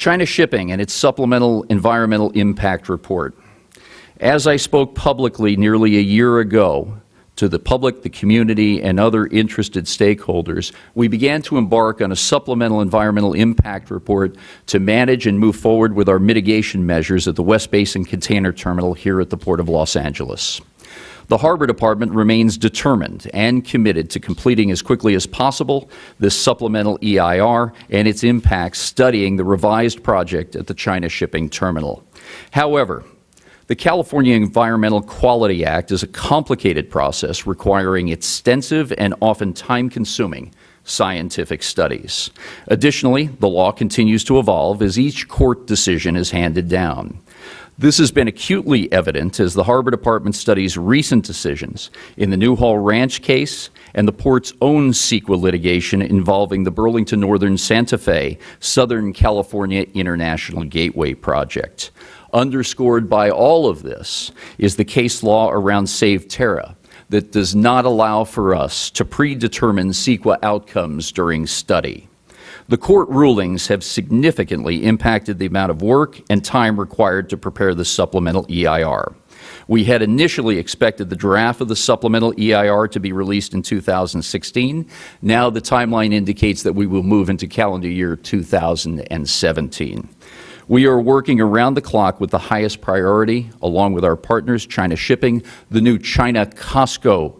China Shipping and its Supplemental Environmental Impact Report. As I spoke publicly nearly a year ago to the public, the community, and other interested stakeholders, we began to embark on a Supplemental Environmental Impact Report to manage and move forward with our mitigation measures at the West Basin Container Terminal here at the Port of Los Angeles. The Harbor Department remains determined and committed to completing as quickly as possible this supplemental EIR and its impacts, studying the revised project at the China Shipping Terminal. However, the California Environmental Quality Act is a complicated process requiring extensive and often time-consuming scientific studies. Additionally, the law continues to evolve as each court decision is handed down. This has been acutely evident as the Harbor Department studies recent decisions in the Newhall Ranch case and the port's own CEQA litigation involving the Burlington Northern Santa Fe Southern California International Gateway Project. Underscored by all of this is the case law around Save Terra that does not allow for us to predetermine CEQA outcomes during study. The court rulings have significantly impacted the amount of work and time required to prepare the supplemental EIR. We had initially expected the draft of the supplemental EIR to be released in 2016. Now the timeline indicates that we will move into calendar year 2017. We are working around the clock with the highest priority, along with our partners, China Shipping, the new China COSCO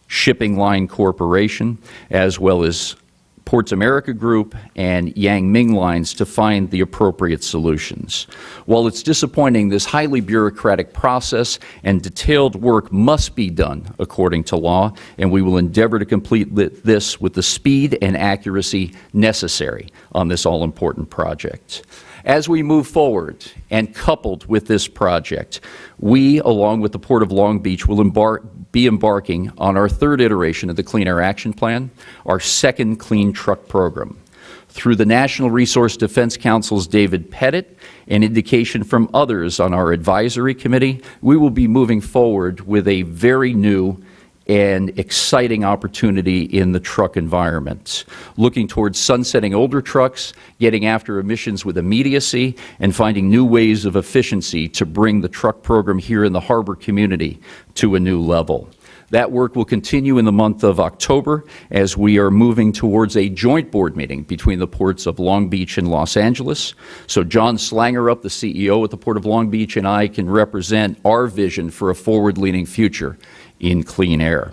Shipping Line Corporation, as well as Ports America Group and Yang Ming Lines to find the appropriate solutions. While it's disappointing, this highly bureaucratic process and detailed work must be done according to law, and we will endeavor to complete this with the speed and accuracy necessary on this all-important project. As we move forward and coupled with this project, we, along with the Port of Long Beach, will be embarking on our third iteration of the Clean Air Action Plan, our second clean truck program. Through the National Resource Defense Council's David Pettit and indication from others on our advisory committee, we will be moving forward with a very new and exciting opportunity in the truck environment, looking towards sunsetting older trucks, getting after emissions with immediacy, and finding new ways of efficiency to bring the truck program here in the harbor community to a new level. That work will continue in the month of October as we are moving towards a joint board meeting between the ports of Long Beach and Los Angeles. So John Slangerup, the CEO at the Port of Long Beach, and I can represent our vision for a forward-leaning future in clean air.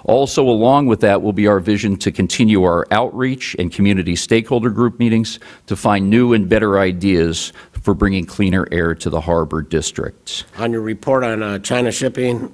Also, along with that will be our vision to continue our outreach and community stakeholder group meetings to find new and better ideas for bringing cleaner air to the harbor district. On your report on China Shipping,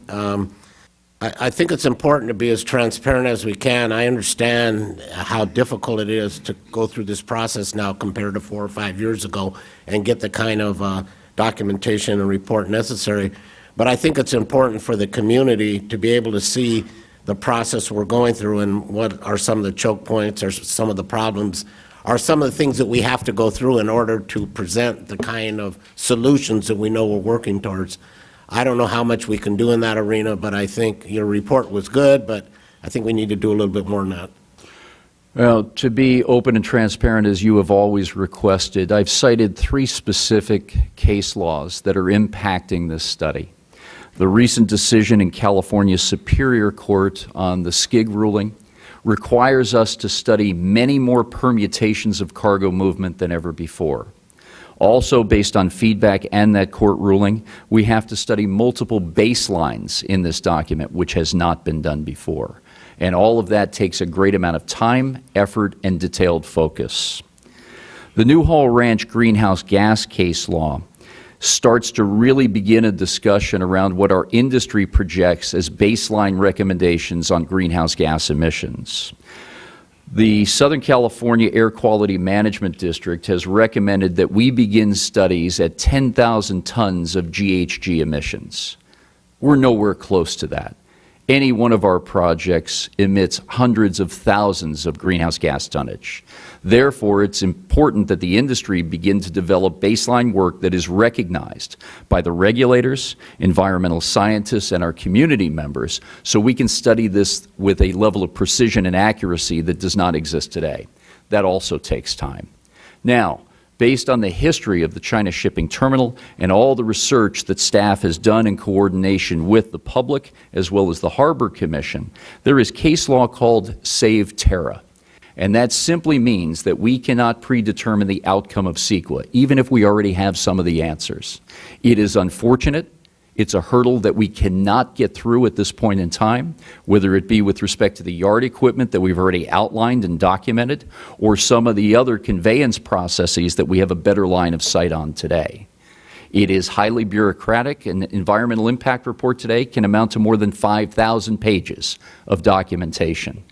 I think it's important to be as transparent as we can. I understand how difficult it is to go through this process now compared to 4 or 5 years ago and get the kind of documentation and report necessary. But I think it's important for the community to be able to see the process we're going through and what are some of the choke points or some of the problems are some of the things that we have to go through in order to present the kind of solutions that we know we're working towards. I don't know how much we can do in that arena, but I think your report was good, but I think we need to do a little bit more than that. Well, to be open and transparent as you have always requested, I've cited 3 specific case laws that are impacting this study. The recent decision in California's Superior Court on the SCIG ruling requires us to study many more permutations of cargo movement than ever before. Also, based on feedback and that court ruling, we have to study multiple baselines in this document, which has not been done before. And all of that takes a great amount of time, effort, and detailed focus. The Newhall Ranch greenhouse gas case law starts to really begin a discussion around what our industry projects as baseline recommendations on greenhouse gas emissions. The Southern California Air Quality Management District has recommended that we begin studies at 10,000 tons of GHG emissions. We're nowhere close to that. Any one of our projects emits hundreds of thousands of greenhouse gas tonnage. Therefore, it's important that the industry begin to develop baseline work that is recognized by the regulators, environmental scientists, and our community members so we can study this with a level of precision and accuracy that does not exist today. That also takes time. Now, Based on the history of the China shipping terminal and all the research that staff has done in coordination with the public as well as the Harbor Commission, there is case law called Save Terra. And that simply means that we cannot predetermine the outcome of CEQA, even if we already have some of the answers. It is unfortunate. It's a hurdle that we cannot get through at this point in time, whether it be with respect to the yard equipment that we've already outlined and documented, or some of the other conveyance processes that we have a better line of sight on today. It is highly bureaucratic, and the environmental impact report today can amount to more than 5,000 pages of documentation.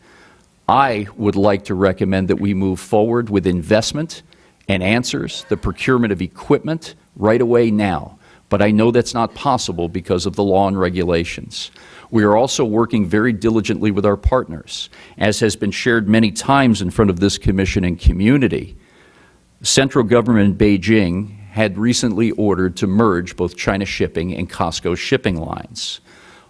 I would like to recommend that we move forward with investment and answers, the procurement of equipment right away now. But I know that's not possible because of the law and regulations. We are also working very diligently with our partners. As has been shared many times in front of this commission and community, the central government in Beijing had recently ordered to merge both China Shipping and COSCO shipping lines.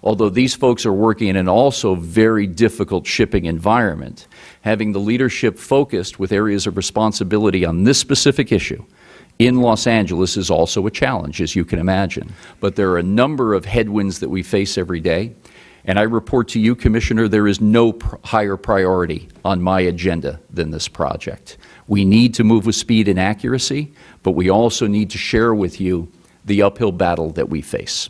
Although these folks are working in an also very difficult shipping environment, having the leadership focused with areas of responsibility on this specific issue in Los Angeles is also a challenge, as you can imagine. But there are a number of headwinds that we face every day, and I report to you, Commissioner, there is no higher priority on my agenda than this project. We need to move with speed and accuracy, but we also need to share with you the uphill battle that we face.